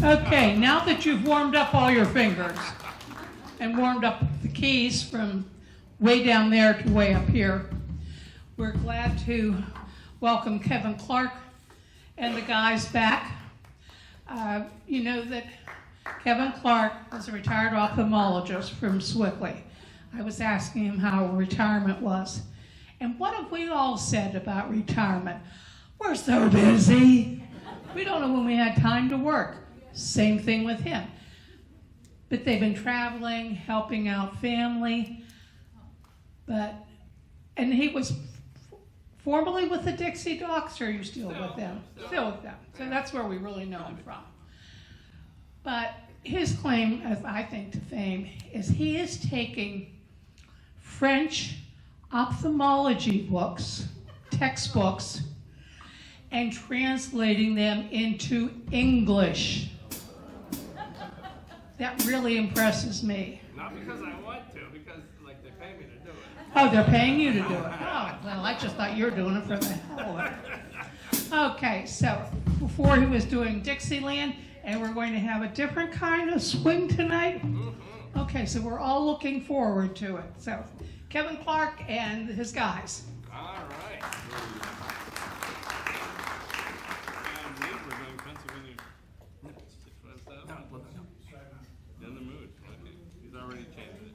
Okay, now that you've warmed up all your fingers and warmed up the keys from way down there to way up here, we're glad to welcome Kevin Clark and the guys back. You know that Kevin Clark is a retired ophthalmologist from Swickley. I was asking him how retirement was. And what have we all said about retirement? We're so busy. We don't know when we had time to work. Same thing with him. But they've been traveling, helping out family. And he was formerly with the Dixie Docs, or are you still with them? Still with them. So that's where we really know him from. But his claim, as I think, to fame is he is taking French ophthalmology books, textbooks, and translating them into English. That really impresses me. Not because I want to, because like they pay me to do it. Oh, they're paying you to do it. Oh, well, I just thought you were doing it for the hell of it. Okay, so before he was doing Dixieland, and we're going to have a different kind of swing tonight. Okay, so we're all looking forward to it. So Kevin Clark and his guys. All right. We're going Pennsylvania. In the mood. Okay. He's already changed it.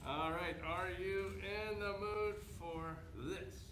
All right, are you in the mood for this?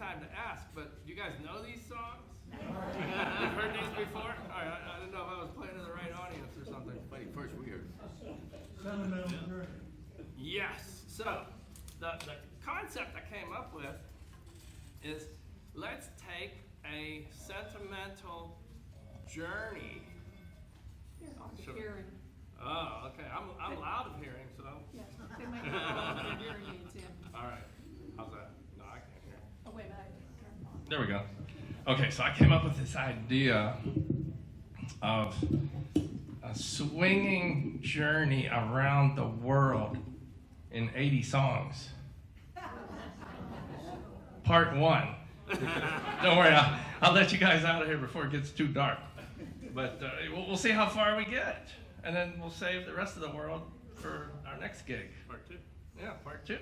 time to ask, but you guys know these songs? You've heard these before? All right, I didn't know if I was playing to the right audience or something. Buddy, first we heard. Yes. So the concept I came up with is let's take a sentimental journey. Sure. Hearing. Oh, okay. I'm loud of hearing, so. Yes, they might not have their hearing aids in. All right. How's that? No, I can't hear. Oh, wait a minute. I turned it on. There we go. Okay, so I came up with this idea of a swinging journey around the world in 80 songs. Part 1. Don't worry, I'll let you guys out of here before it gets too dark. But we'll see how far we get. And then we'll save the rest of the world for our next gig. Part 2. Yeah, part 2.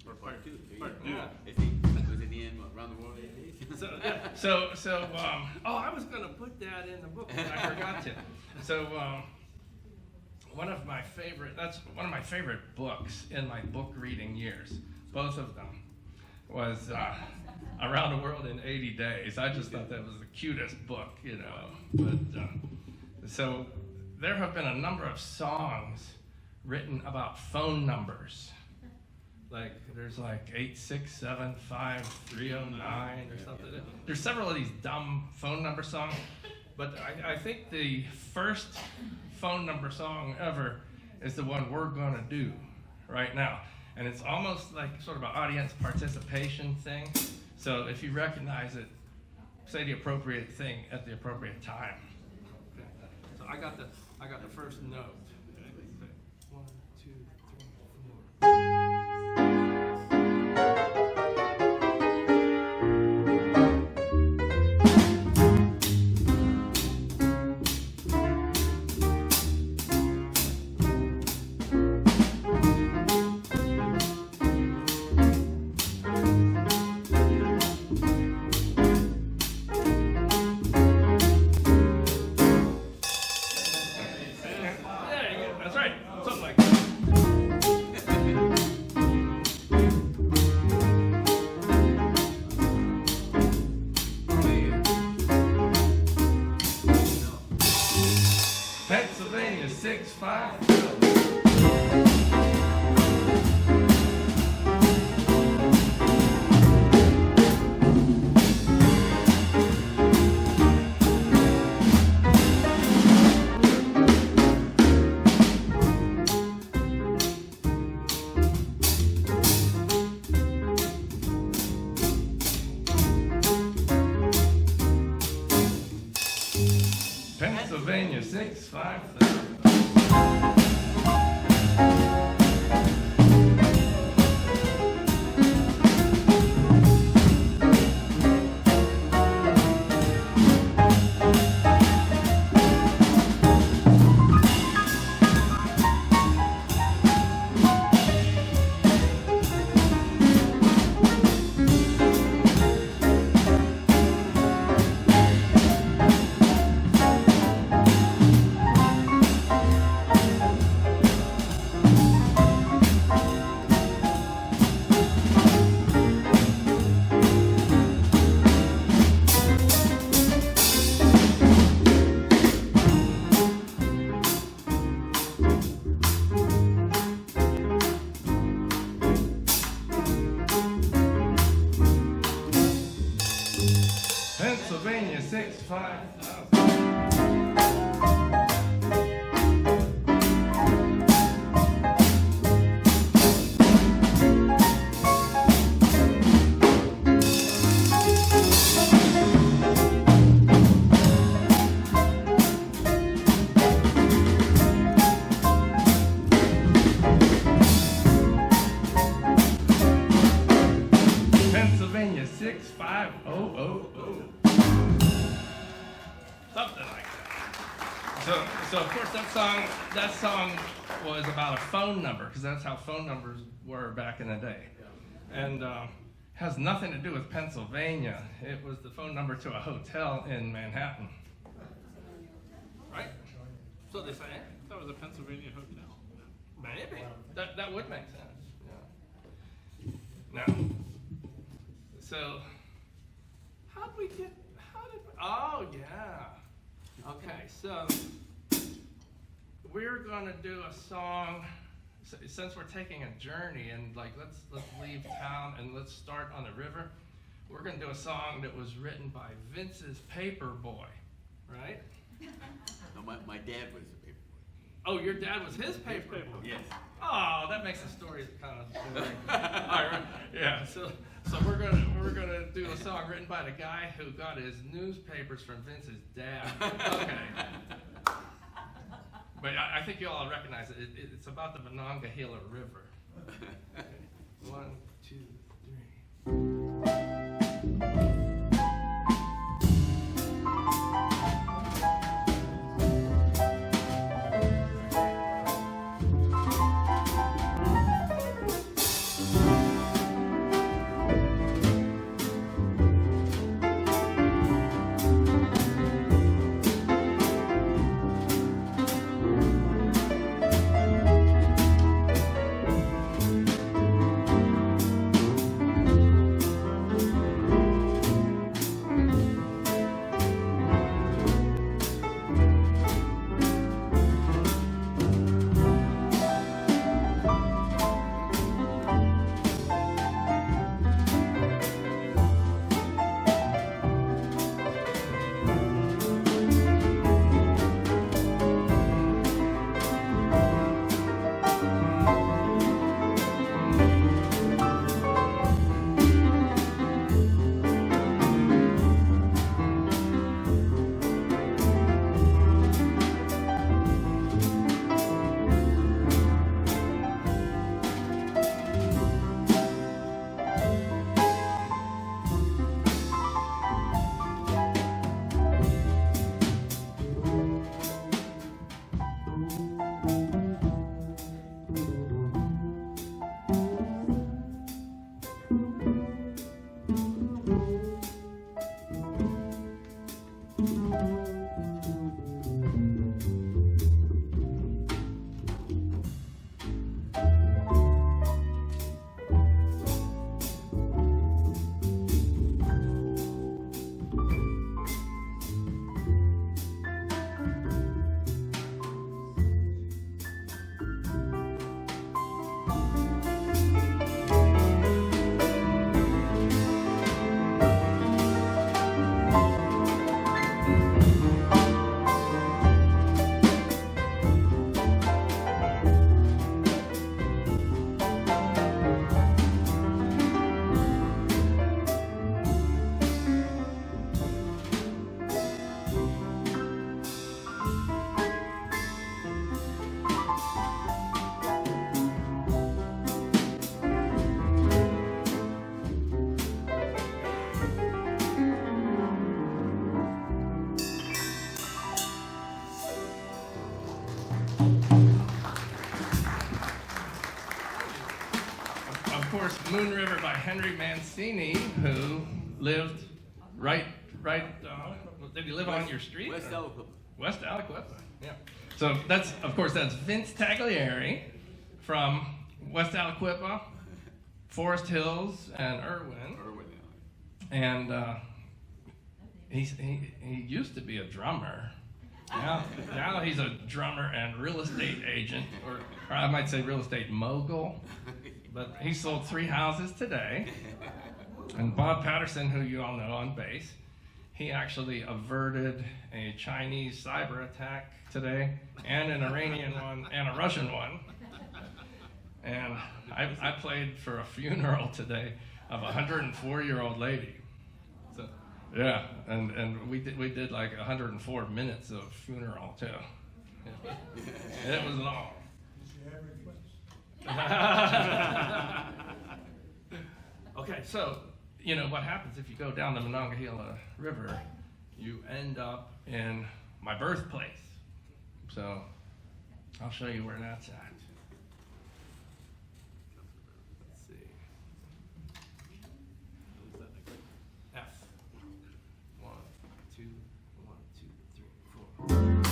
Or part two. Part- Yeah. yeah. If he was at the end around the world in 8 days. So, oh, I was gonna put that in the book, but I forgot to. So, one of my favorite books in my book reading years, both of them, was Around the World in 80 Days. I just thought that was the cutest book, you know. But, so there have been a number of songs written about phone numbers. Like, there's like 8675309 or something. There's several of these dumb phone number songs, but I think the first phone number song ever is the one we're gonna do right now. And it's almost like sort of an audience participation thing. So if you recognize it, say the appropriate thing at the appropriate time. Okay. So I got the first note. Okay. 1, 2, 3, 4. There you go. That's right. Something like that. Pennsylvania 6-5. Pennsylvania 6-5. Pennsylvania 6-5. Pennsylvania 65000. Something like that. So of course that song was about a phone number, because that's how phone numbers were back in the day. And has nothing to do with Pennsylvania. It was the phone number to a hotel in Manhattan. Right? So they say. That was a Pennsylvania hotel. Maybe. That would make sense. Yeah. Now, So, oh yeah. Okay, so we're gonna do a song, since we're taking a journey and like, let's leave town and let's start on the river. We're gonna do a song that was written by Vince's paper boy, right? No, my dad was a paper boy. Oh, your dad was his paper boy? Yes. Oh, that makes the story kind of boring. All right, yeah. So we're gonna do a song written by the guy who got his newspapers from Vince's dad. Okay. But I think you all recognize it. It's about the Monongahela River. Okay. 1, 2, 3. Moon River by Henry Mancini, who lived right. Did he live on your street? West Aliquippa. West Aliquippa. Yeah. So that's Vince Taglieri from West Aliquippa, Forest Hills, and Irwin. And he used to be a drummer. Now he's a drummer and real estate agent, or I might say real estate mogul. But he sold 3 houses today. And Bob Patterson, who you all know on bass, he actually averted a Chinese cyber attack today, and an Iranian one, and a Russian one. And I played for a funeral today of a 104-year-old lady. So, yeah, and we did like 104 minutes of funeral too. Yeah. It was long. Okay, so you know what happens if you go down the Monongahela River, you end up in my birthplace. So I'll show you where that's at. Let's see. F. 1, 2, 1, 2, 3, 4.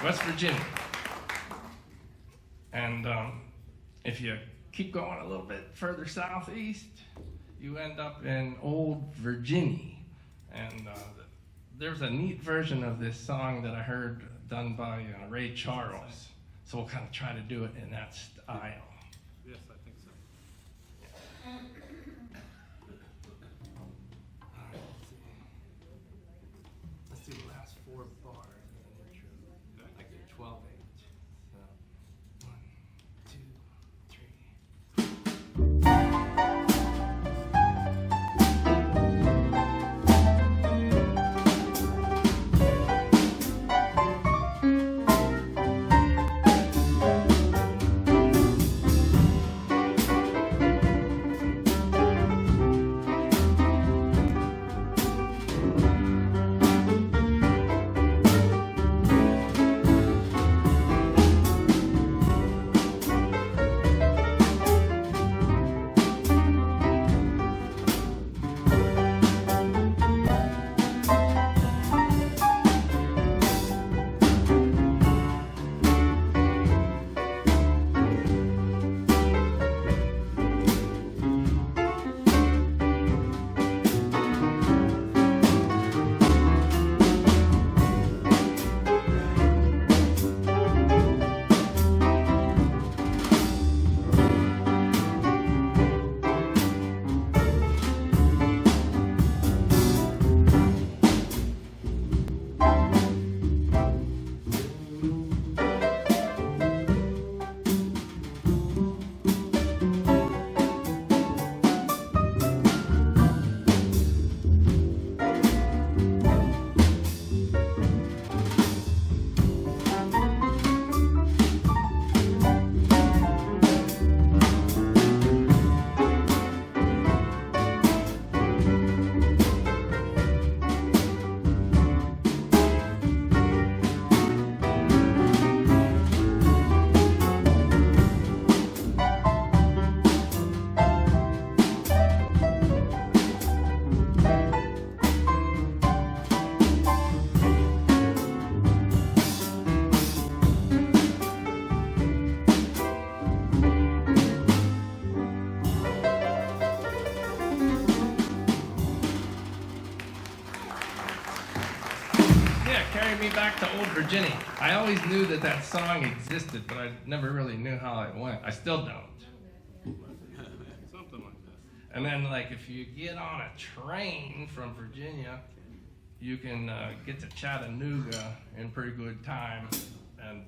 West Virginia. And if you keep going a little bit further southeast, you end up in Old Virginia. And there's a neat version of this song that I heard done by Ray Charles. So we'll kind of try to do it in that style. Yes, I think so. All right, let's do the last 4 bars in the intro. Like the 12/8. So 1, 2, 3. Carry me back to Old Virginia. I always knew that that song existed, but I never really knew how it went. I still don't. Something like that. And then, like, if you get on a train from Virginia, you can get to Chattanooga in pretty good time. And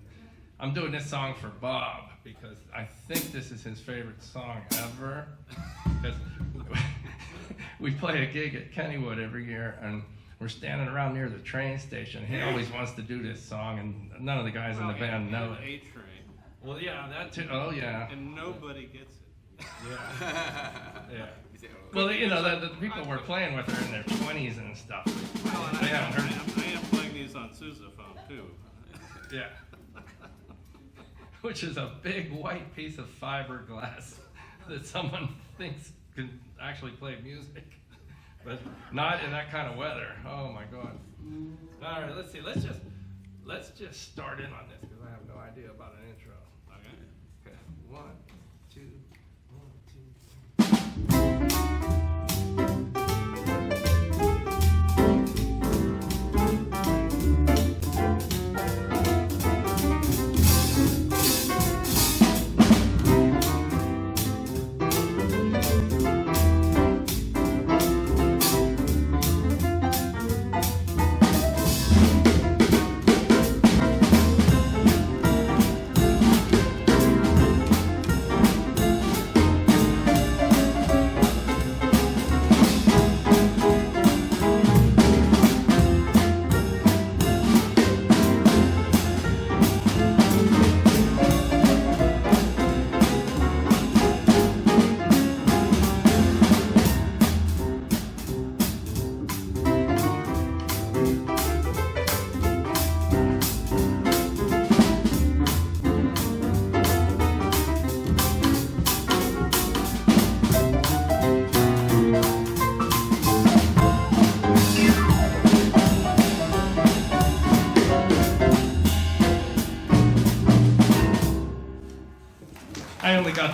I'm doing this song for Bob because I think this is his favorite song ever. Because we play a gig at Kennywood every year, and we're standing around near the train station. He always wants to do this song, and none of the guys in the band know it. A train. Well, yeah, that too. Oh, yeah. And nobody gets it. Yeah. Well, you know, the people we're playing with are in their 20s and stuff. Well, and They haven't heard it. I am playing these on sousaphone too. Yeah. Which is a big white piece of fiberglass that someone thinks can actually play music. But not in that kind of weather. Oh my God. All right, let's see. Let's just start in on this because I have no idea about an intro. Okay. 1, 2, 1, 2, 3.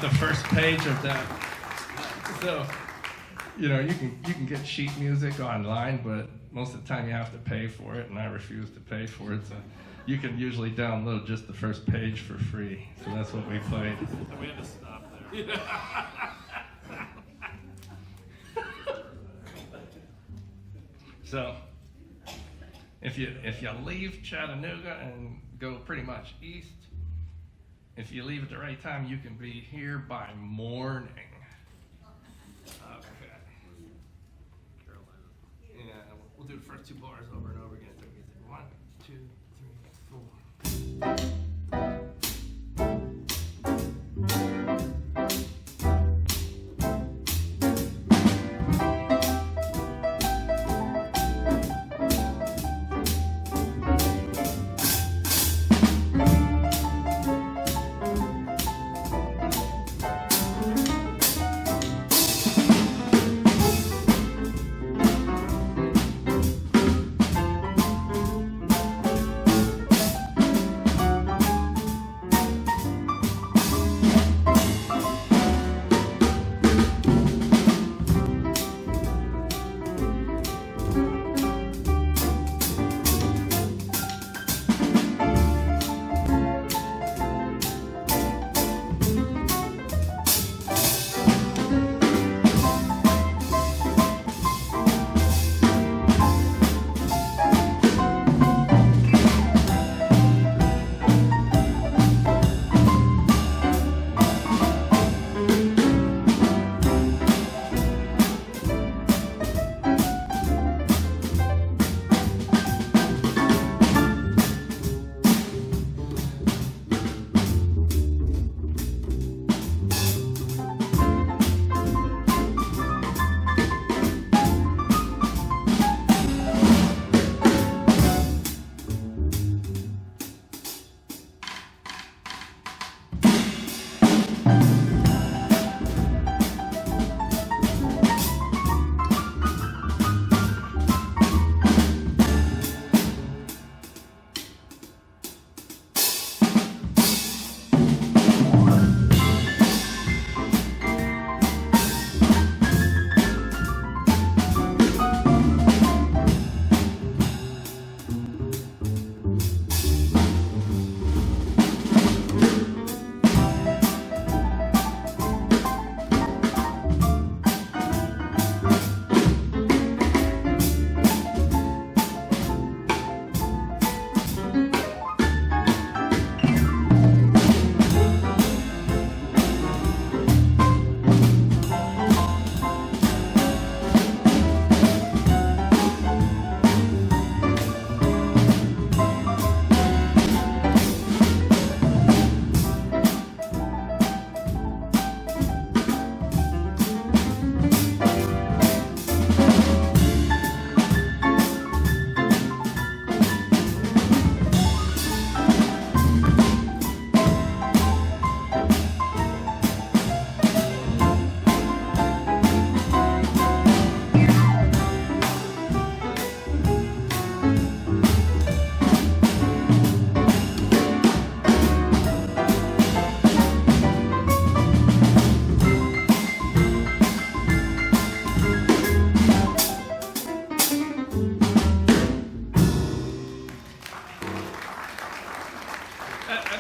the first page of that. So, you know, you can get sheet music online, but most of the time you have to pay for it, and I refuse to pay for it. So you can usually download just the first page for free. So that's what we played. And we had to stop there. So if you leave Chattanooga and go pretty much east, if you leave at the right time, you can be here by morning. Okay. Yeah, we'll do the first two bars over and over again. So we get 1, 2, 3, 4.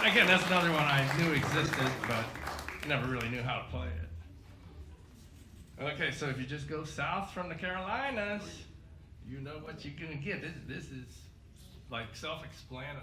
Again, that's another one I knew existed, but never really knew how to play it. Okay, so if you just go south from the Carolinas, you know what you're gonna get. This is like self-explanatory.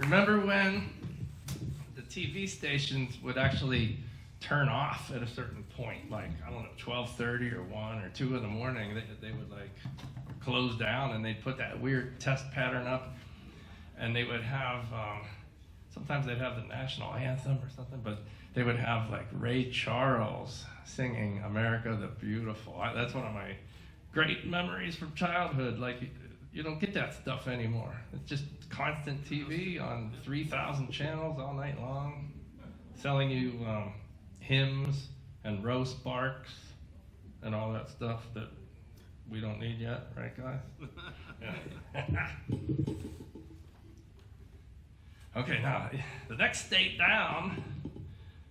Remember when the TV stations would actually turn off at a certain point, like, I don't know, 12:30 or 1 or 2 in the morning, they would like close down and they'd put that weird test pattern up and they would have, sometimes they'd have the national anthem or something, but they would have like Ray Charles singing America the Beautiful. That's one of my great memories from childhood. Like, you don't get that stuff anymore. It's just constant TV on 3,000 channels all night long, selling you hymns and roast barks and all that stuff that we don't need yet, right, guys? Yeah. Okay, now the next state down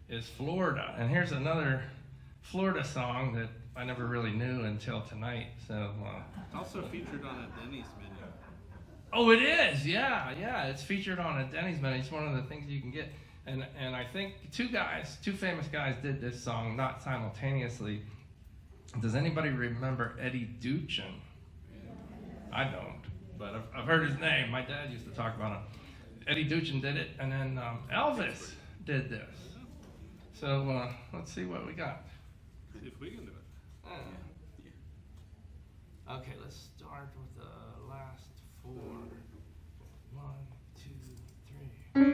is Florida, and here's another Florida song that I never really knew until tonight. So Also featured on a Denny's menu. oh, it is, yeah, it's featured on a Denny's menu. It's one of the things you can get, and I think two famous guys did this song, not simultaneously. Does anybody remember Eddie Duchin? I don't, but I've heard his name. My dad used to talk about him. Eddie Duchin did it, and then Elvis did this. So let's see what we got. See if we can do it. Okay, let's start with the last 4. 1, 2, 3.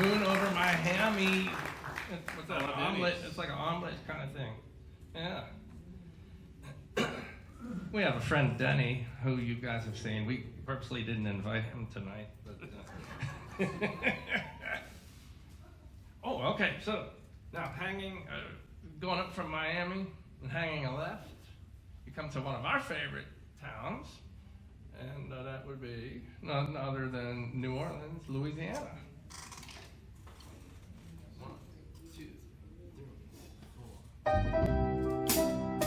Moon over my hammy. What's that? An omelet? It's like an omelet kind of thing. Yeah. We have a friend, Denny, who you guys have seen. We purposely didn't invite him tonight. But, oh, okay. So now going up from Miami and hanging a left, you come to one of our favorite towns, and that would be none other than New Orleans, Louisiana. 1, 2, 3, 4.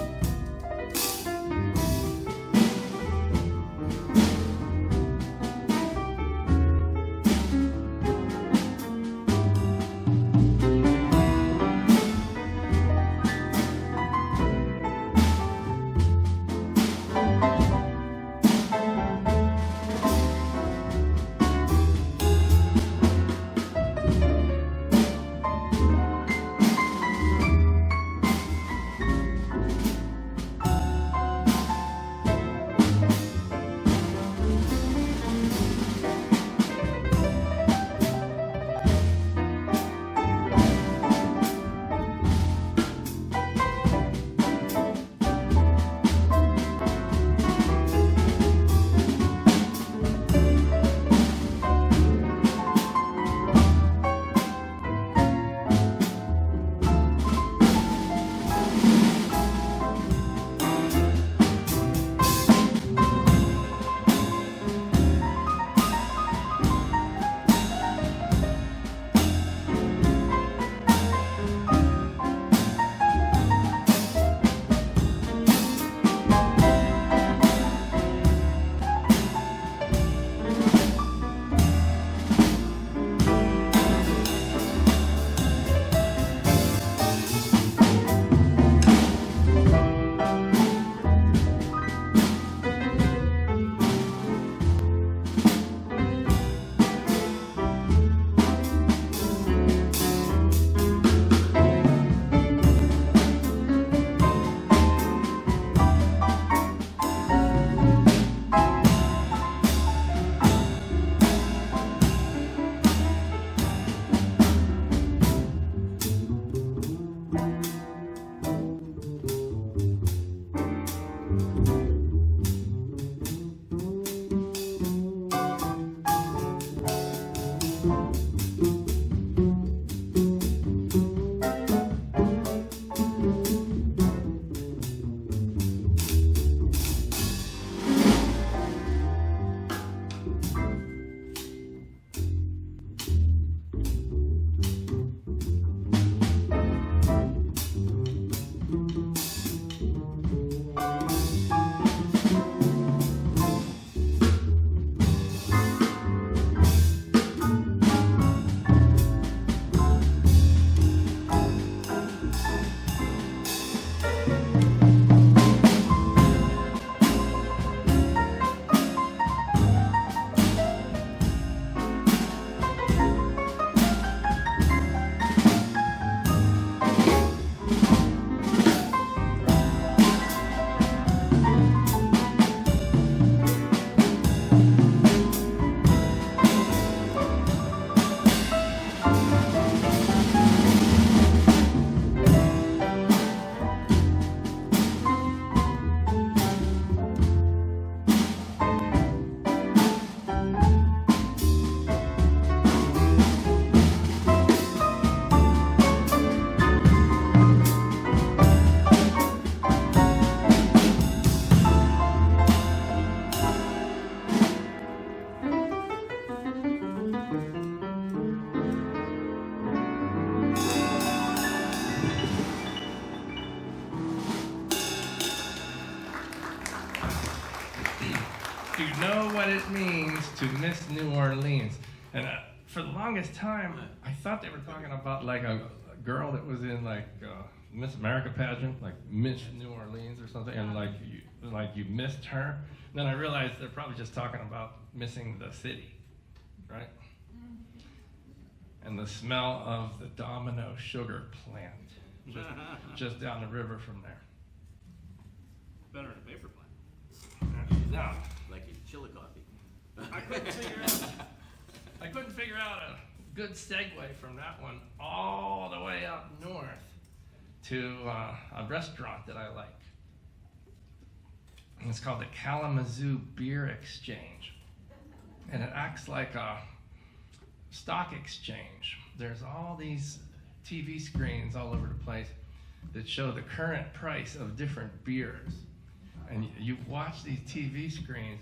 know what it means to miss New Orleans. And for the longest time, I thought they were talking about like a girl that was in like Miss America pageant, like Miss New Orleans or something, and like you missed her. And then I realized they're probably just talking about missing the city, right? And the smell of the Domino sugar plant just down the river from there. Better than a paper plant. Now, Like in Chillicothe. I couldn't figure out a good segue from that one all the way up north to a restaurant that I like. And it's called the Kalamazoo Beer Exchange. And it acts like a stock exchange. There's all these TV screens all over the place that show the current price of different beers. And you watch these TV screens,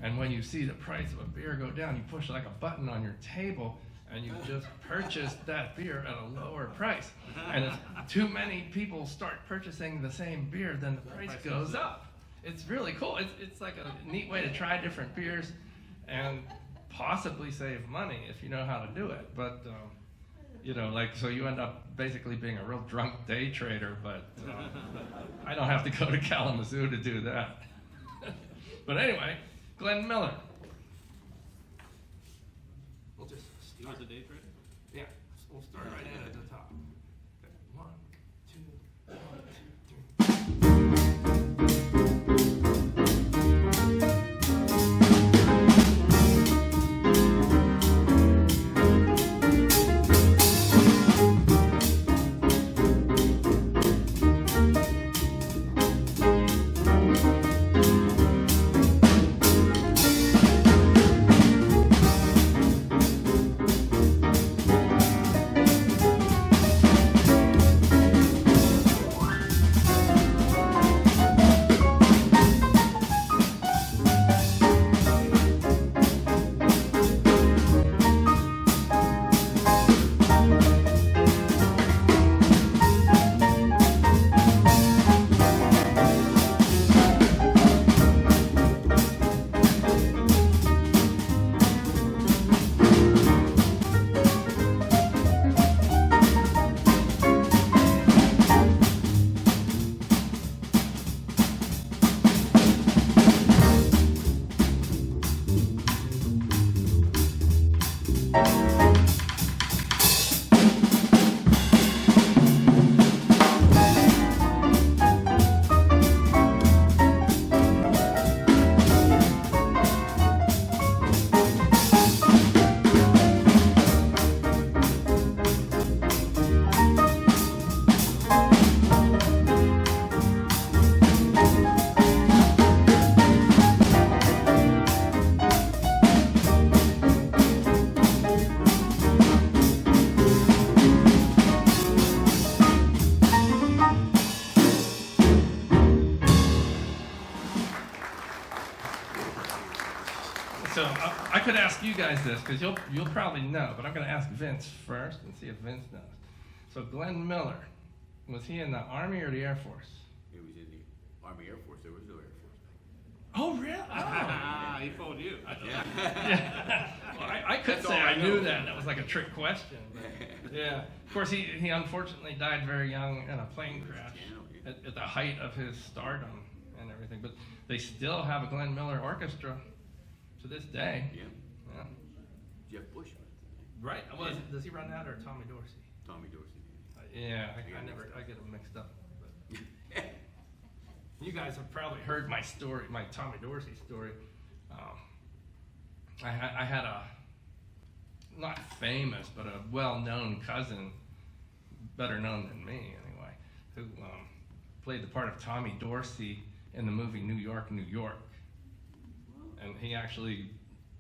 and when you see the price of a beer go down, you push like a button on your table, and you just purchase that beer at a lower price. And if too many people start purchasing the same beer, then the price goes up. It's really cool. It's like a neat way to try different beers and possibly save money if you know how to do it. But you know, like, so you end up basically being a real drunk day trader, but I don't have to go to Kalamazoo to do that. But anyway, Glenn Miller. We'll just He was a day trader? yeah, we'll start right in at the top. Okay, 1, 2, 1, 2, 3. So I could ask you guys this, because you'll probably know, but I'm going to ask Vince first and see if Vince knows. So Glenn Miller, was he in the Army or the Air Force? He was in the Army Air Force. There was no Air Force back Oh, really? Oh. Ah, he fooled you. then. Yeah. Well, I could That's say all I I knew know. that. That was like a trick question. But yeah. Of course, he unfortunately died very young in a plane crash at the height of his stardom and everything. But they still have a Glenn Miller orchestra to this day. Yeah. Yeah. Jeff Bush. Right. Well, does he run that or Tommy Dorsey? Tommy Dorsey. Yeah, I get them mixed up. But you guys have probably heard my story, my Tommy Dorsey story. I had a, not famous, but a well-known cousin, better known than me anyway, who played the part of Tommy Dorsey in the movie New York, New York. And he actually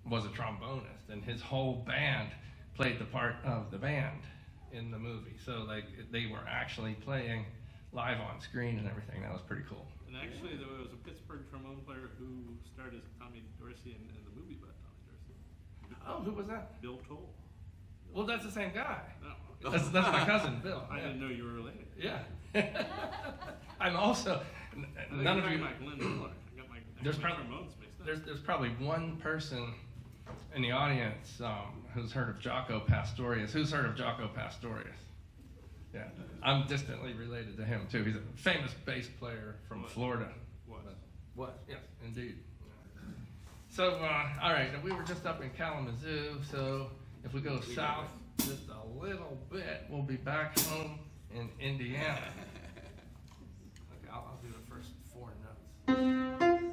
was a trombonist, and his whole band played the part of the band in the movie. So like they were actually playing live on screen and everything. That was pretty cool. And actually, there was a Pittsburgh trombone player who starred as Tommy Dorsey in the movie about Tommy Dorsey. Oh, who was that? Bill Toll. Well, that's the same guy. No. That's my cousin, Bill. I Yeah. didn't know you were related. Yeah. I'm also, I think none you're of you, talking about Glenn Miller. I got my There's my probably- trombones mixed there's probably one person in the audience who's heard of Jaco Pastorius. Who's heard of Jaco Pastorius? Yeah, I'm distantly related to him too. He's a famous bass player from Florida. What? Yes, indeed. So, all right, we were just up in Kalamazoo, so if we go south just a little bit, we'll be back home in Indiana. Okay, I'll do the first 4 notes.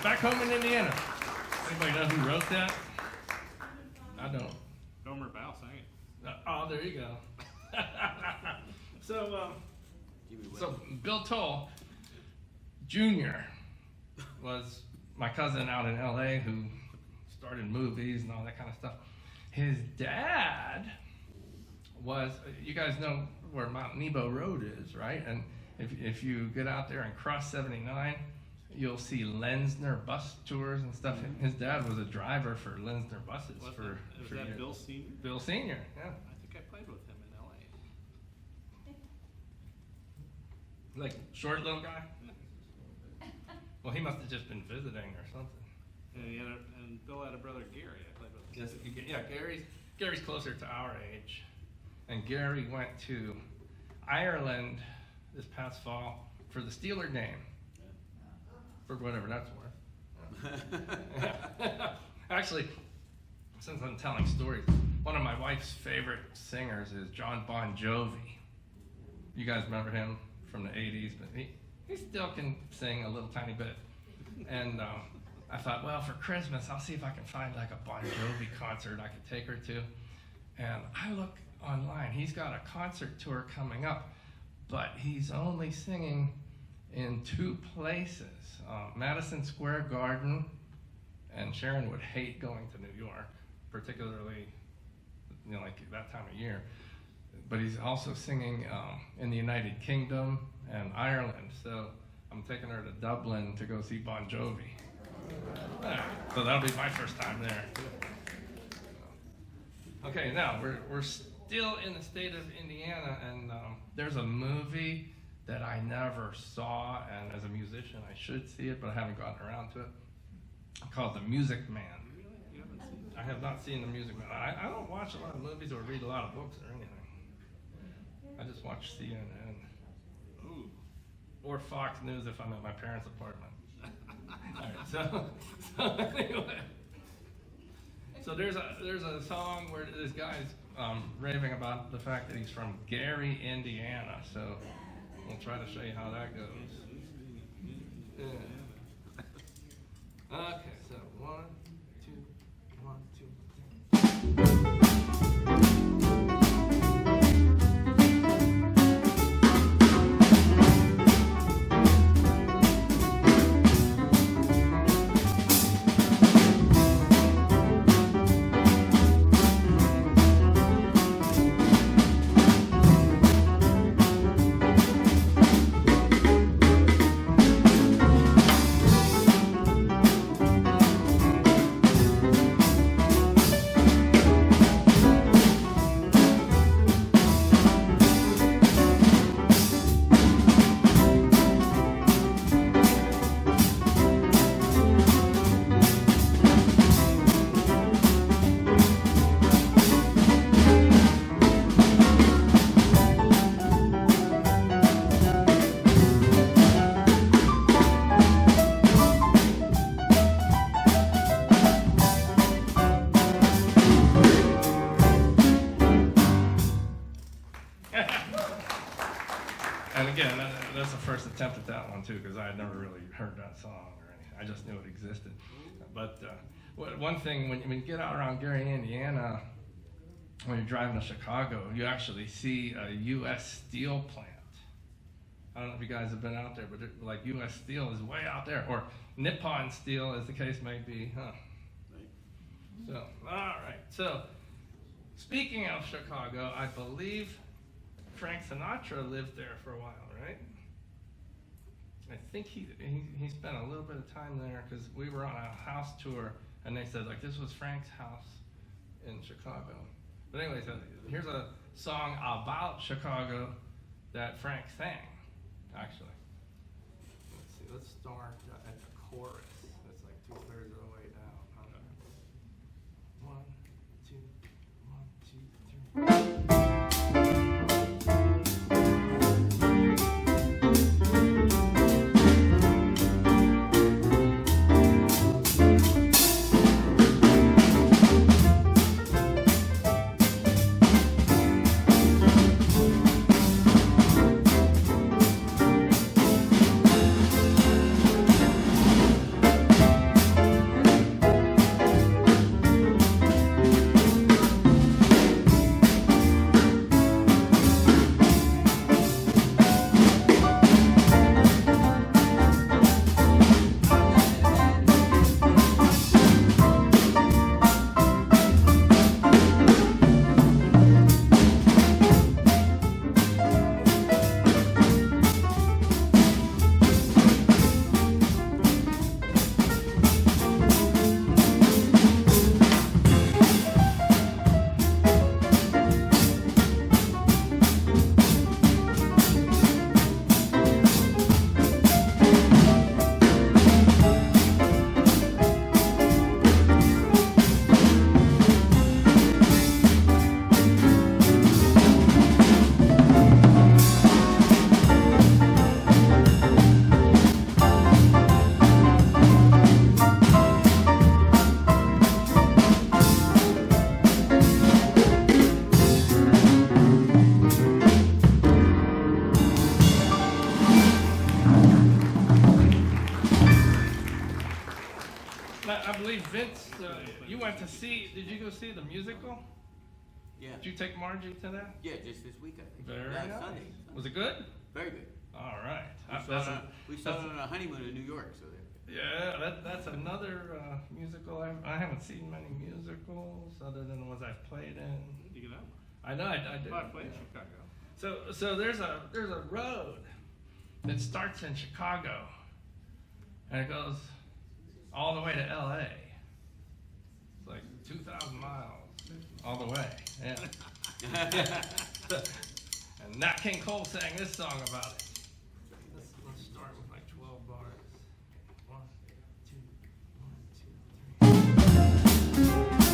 Back home in Indiana. Anybody know who wrote that? I don't. Gomer Bow sang it. Oh, there you go. So Bill Toll Jr. was my cousin out in LA who started movies and all that kind of stuff. His dad was, you guys know where Mount Nebo Road is, right? And if you get out there and cross 79, you'll see Lenzner bus tours and stuff. His dad was a driver for Lenzner buses Was for that years. Bill Senior? Bill Senior, yeah. I think I played with him in LA. Like short little guy? Well, he must have just been visiting or something. And Bill had a brother Gary. I played with him. Yes, yeah, Gary's closer to our age. And Gary went to Ireland this past fall for the Steeler game. For whatever that's worth. Actually, since I'm telling stories, one of my wife's favorite singers is John Bon Jovi. You guys remember him from the 80s, but he still can sing a little tiny bit. And I thought, well, for Christmas, I'll see if I can find like a Bon Jovi concert I could take her to. And I look online, he's got a concert tour coming up, but he's only singing in two places, Madison Square Garden, and Sharon would hate going to New York, particularly, like that time of year. But he's also singing in the United Kingdom and Ireland, so I'm taking her to Dublin to go see Bon Jovi. So that'll be my first time there. Okay, now we're still in the state of Indiana, and there's a movie that I never saw, and as a musician I should see it, but I haven't gotten around to it, called The Music Man. Really? You haven't seen it? I have not seen The Music Man. I don't watch a lot of movies or read a lot of books or anything. I just watch CNN. Ooh. Or Fox News if I'm at my parents' apartment. All right, so anyway. So there's a song where this guy's raving about the fact that he's from Gary, Indiana. So we'll try to show you how that goes. Yeah. Okay, so 1, 2, 1, 2, 3. And again, that's the first attempt at that one too, because I had never really heard that song or anything. I just knew it existed. But one thing, when you get out around Gary, Indiana, when you're driving to Chicago, you actually see a U.S. Steel plant. I don't know if you guys have been out there, but like U.S. Steel is way out there, or Nippon Steel, as the case may be, huh? So, all right. So, speaking of Chicago, I believe Frank Sinatra lived there for a while, right? I think he spent a little bit of time there because we were on a house tour, and they said like this was Frank's house in Chicago. But anyways, here's a song about Chicago that Frank sang, actually. Let's see. Let's start at the chorus. That's like 2/3 of the way down. 1, 2, 1, 2, 3. I believe Vince, you went to see, did you go see the musical? Yeah. Did you take Margie to that? Yeah, just this week, I think. Very Last nice. Sunday. Was it good? Very good. All right. We saw it on a honeymoon in New York, so there. Yeah, that's another musical. I haven't seen many musicals other than the ones I've played in. You get out. I know I did. I played in Chicago. So there's a road that starts in Chicago and it goes all the way to LA. It's like 2,000 miles all the way. Yeah. And Nat King Cole sang this song about it. Let's start with like 12 bars. 1, 2, 1, 2, 3.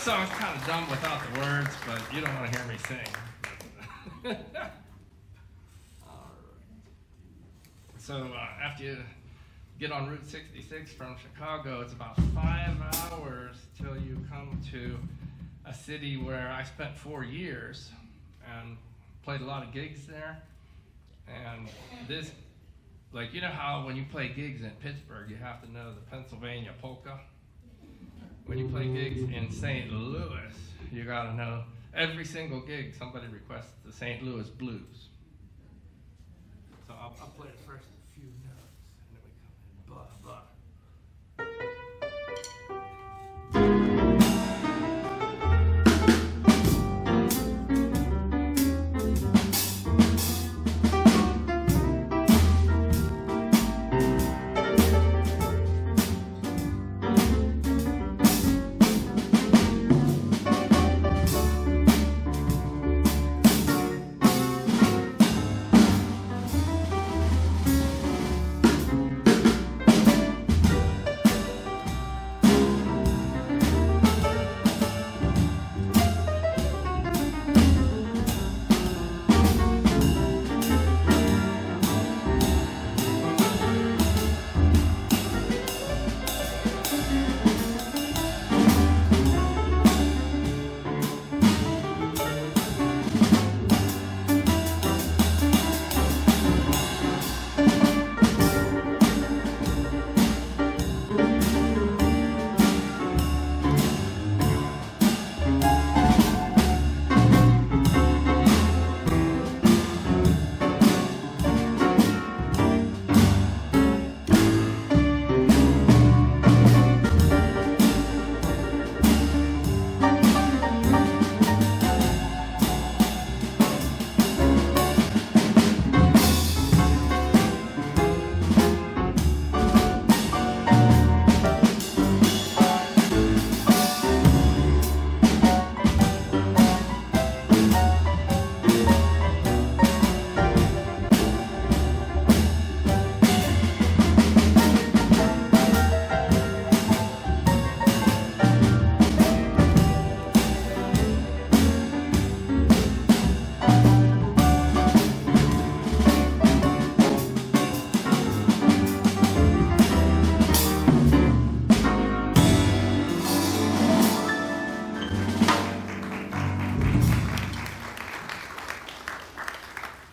song's kind of dumb without the words, but you don't want to hear me sing. So after you get on Route 66 from Chicago, it's about 5 hours till you come to a city where I spent 4 years and played a lot of gigs there. And this, like, you know how when you play gigs in Pittsburgh, you have to know the Pennsylvania polka? When you play gigs in St. Louis, you gotta know every single gig somebody requests the St. Louis blues. So I'll I'll play the first few notes, and then we come in blah, blah.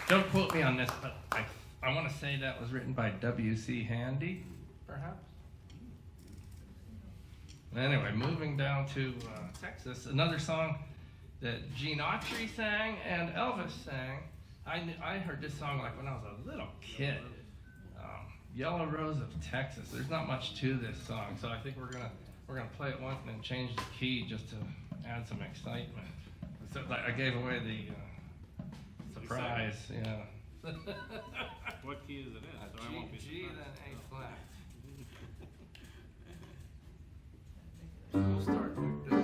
Don't quote me on this, but I want to say that was written by W.C. Handy, perhaps? Anyway, moving down to Texas, another song that Gene Autry sang and Elvis sang. I heard this song like when I was a little kid. Yellow Rose of Texas. There's not much to this song, so I think we're gonna play it once and then change the key just to add some excitement. So I gave away the surprise. Yeah. What key is it in? So I won't be G, surprised. then A flat. We'll start like this.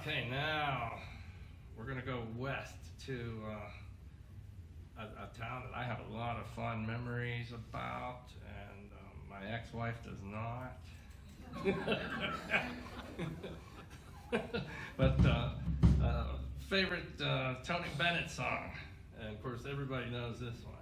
Okay, now we're going to go west to a town that I have a lot of fond memories about, and my ex-wife does not. But favorite Tony Bennett song, and of course everybody knows this one.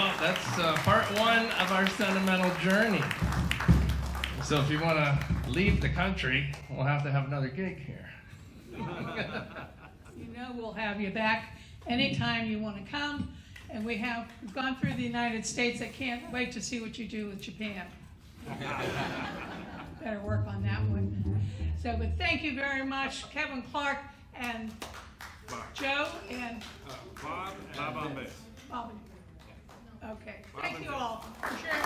Well, that's part one of our sentimental journey. So if you want to leave the country, we'll have to have another gig here. You know we'll have you back anytime you want to come. And we've gone through the United States. I can't wait to see what you do with Japan. Better work on that one. So, but thank you very much, Kevin Clark and Joe and Bob on bass. Bobby. Okay, thank you all for sharing.